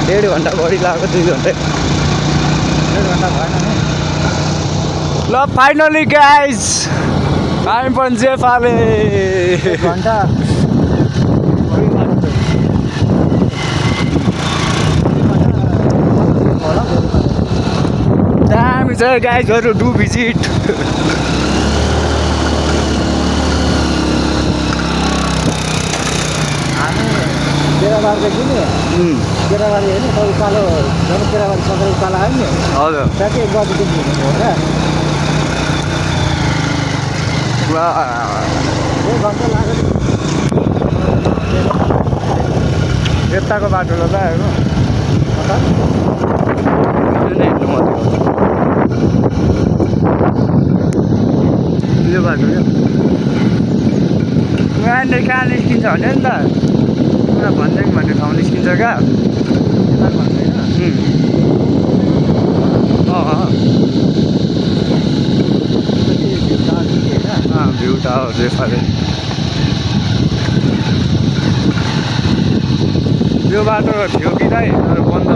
डेढ घन्टा बढी लाग्यो 2 घन्टा 1.5 घन्टा भएन नि ल फाइनली गाइज हामी पनि जे फाले 1 घन्टा दामी छ गाइजहरु डु भिजिट केराबारदेखि नि केराबारी होइन त उकालो जब केराबारी सकेर उकालो आयो नि हजुर ट्याक्कै 1 बजेदेखि हिँडेको हो क्या पुरा 1 घन्टा लाग्यो यताको बाटो ल हेर्नु यो बाटो क्या यहाँनिर कहाँ निस्किन्छ भने नि त पुरा भन्ज्याङ भन्ने ठाउँ निस्किन्छ क्या भ्यू टावर रेफाले यो बाटो थियो कि दाइ तर बन्द